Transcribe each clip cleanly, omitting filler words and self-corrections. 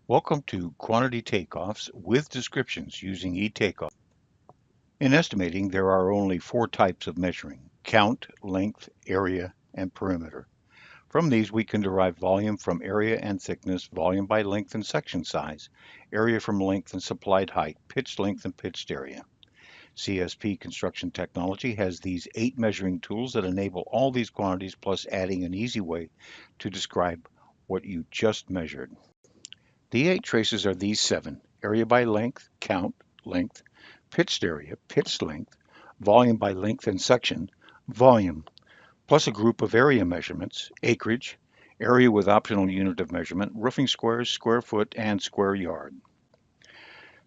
Welcome to Quantity Takeoffs with descriptions using eTakeoff. In estimating, there are only four types of measuring: count, length, area, and perimeter. From these, we can derive volume from area and thickness, volume by length and section size, area from length and supplied height, pitched length and pitched area. CSP Construction Technology has these 8 measuring tools that enable all these quantities, plus adding an easy way to describe what you just measured. The 8 traces are these 7: area by length, count, length, pitched area, pitched length, volume by length and section, volume, plus a group of area measurements: acreage, area with optional unit of measurement, roofing squares, square foot, and square yard.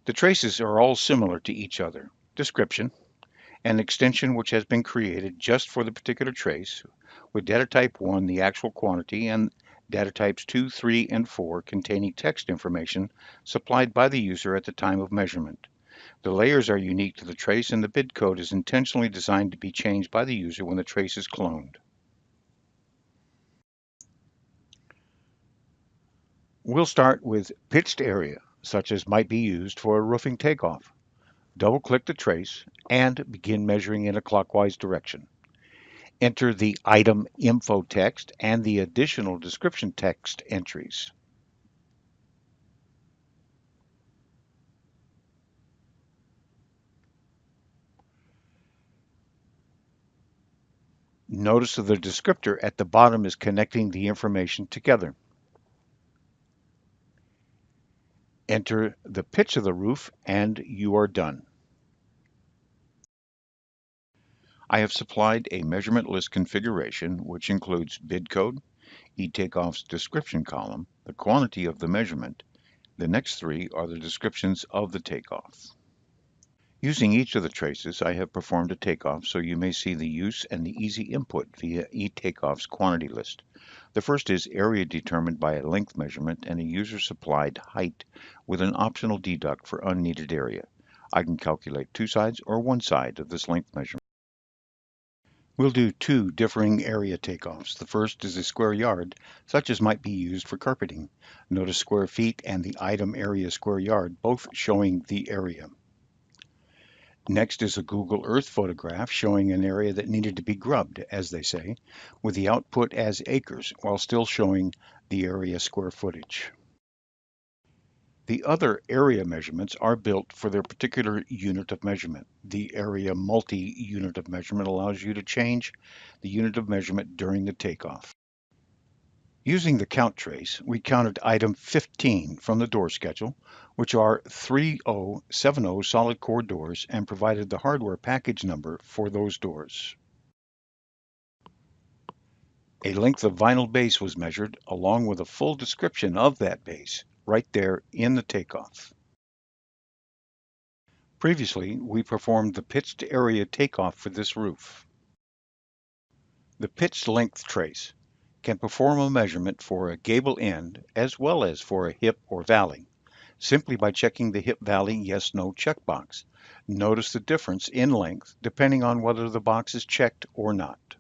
The traces are all similar to each other. Description: an extension which has been created just for the particular trace, with data type 1 the actual quantity, and data types 2, 3, and 4 containing text information supplied by the user at the time of measurement. The layers are unique to the trace, and the bid code is intentionally designed to be changed by the user when the trace is cloned. We'll start with pitched area, such as might be used for a roofing takeoff. Double-click the trace and begin measuring in a clockwise direction. Enter the item info text and the additional description text entries. Notice that the descriptor at the bottom is connecting the information together. Enter the pitch of the roof and you are done. I have supplied a measurement list configuration which includes bid code, eTakeoff's description column, the quantity of the measurement. The next 3 are the descriptions of the takeoff. Using each of the traces, I have performed a takeoff so you may see the use and the easy input via eTakeoff's quantity list. The first is area determined by a length measurement and a user-supplied height with an optional deduct for unneeded area. I can calculate 2 sides or 1 side of this length measurement. We'll do 2 differing area takeoffs. The first is a square yard, such as might be used for carpeting. Notice square feet and the item area square yard, both showing the area. Next is a Google Earth photograph showing an area that needed to be grubbed, as they say, with the output as acres, while still showing the area square footage. The other area measurements are built for their particular unit of measurement. The area multi-unit of measurement allows you to change the unit of measurement during the takeoff. Using the count trace, we counted item 15 from the door schedule, which are 3070 solid core doors, and provided the hardware package number for those doors. A length of vinyl base was measured, along with a full description of that base, right there in the takeoff. Previously, we performed the pitched area takeoff for this roof. The pitched length trace can perform a measurement for a gable end as well as for a hip or valley, simply by checking the hip valley yes/no checkbox. Notice the difference in length depending on whether the box is checked or not.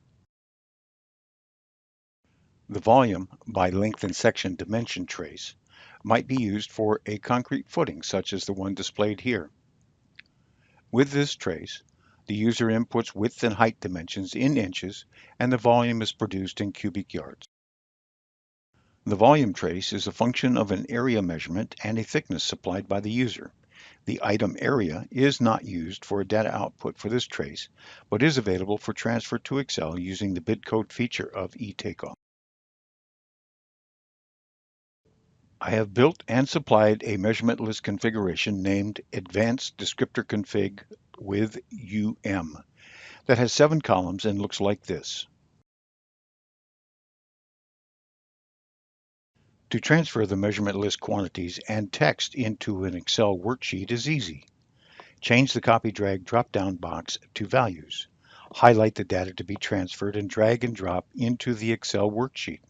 The volume by length and section dimension trace might be used for a concrete footing such as the one displayed here. With this trace, the user inputs width and height dimensions in inches, and the volume is produced in cubic yards. The volume trace is a function of an area measurement and a thickness supplied by the user. The item area is not used for a data output for this trace, but is available for transfer to Excel using the bid code feature of eTakeoff. I have built and supplied a measurement list configuration named Advanced Descriptor Config with UM that has 7 columns and looks like this. To transfer the measurement list quantities and text into an Excel worksheet is easy. Change the copy drag drop-down box to values. Highlight the data to be transferred and drag and drop into the Excel worksheet.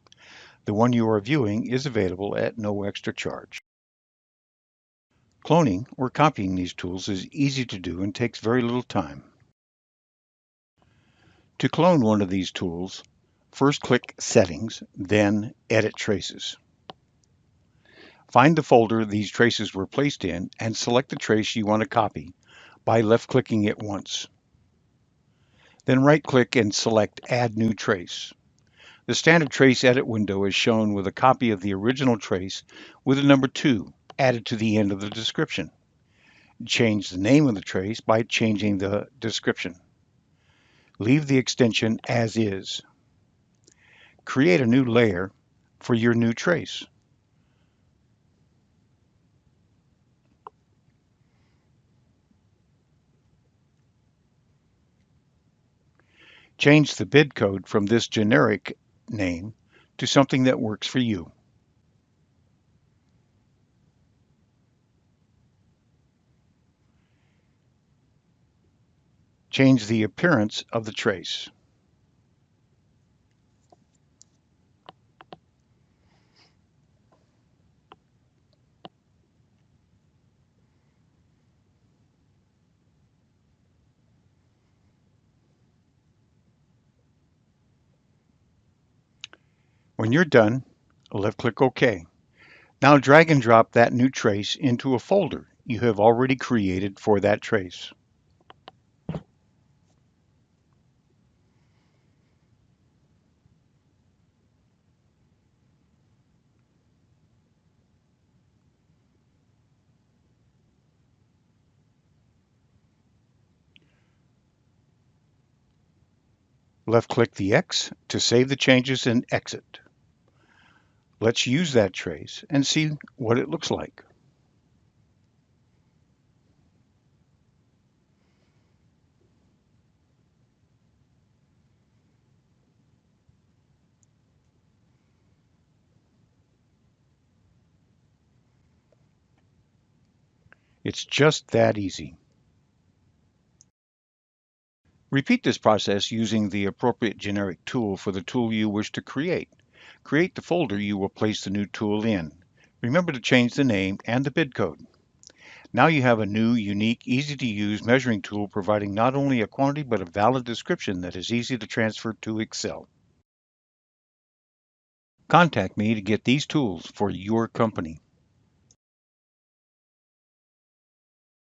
The one you are viewing is available at no extra charge. Cloning or copying these tools is easy to do and takes very little time. To clone one of these tools, first click Settings, then Edit Traces. Find the folder these traces were placed in and select the trace you want to copy by left-clicking it once. Then right-click and select Add New Trace. The standard trace edit window is shown with a copy of the original trace with a number 2 added to the end of the description. Change the name of the trace by changing the description. Leave the extension as is. Create a new layer for your new trace. Change the bid code from this generic name to something that works for you. Change the appearance of the trace. When you're done, left-click OK. Now drag and drop that new trace into a folder you have already created for that trace. Left-click the X to save the changes and exit. Let's use that trace and see what it looks like. It's just that easy. Repeat this process using the appropriate generic tool for the tool you wish to create. Create the folder you will place the new tool in. Remember to change the name and the bid code. Now you have a new, unique, easy-to-use measuring tool providing not only a quantity but a valid description that is easy to transfer to Excel. Contact me to get these tools for your company.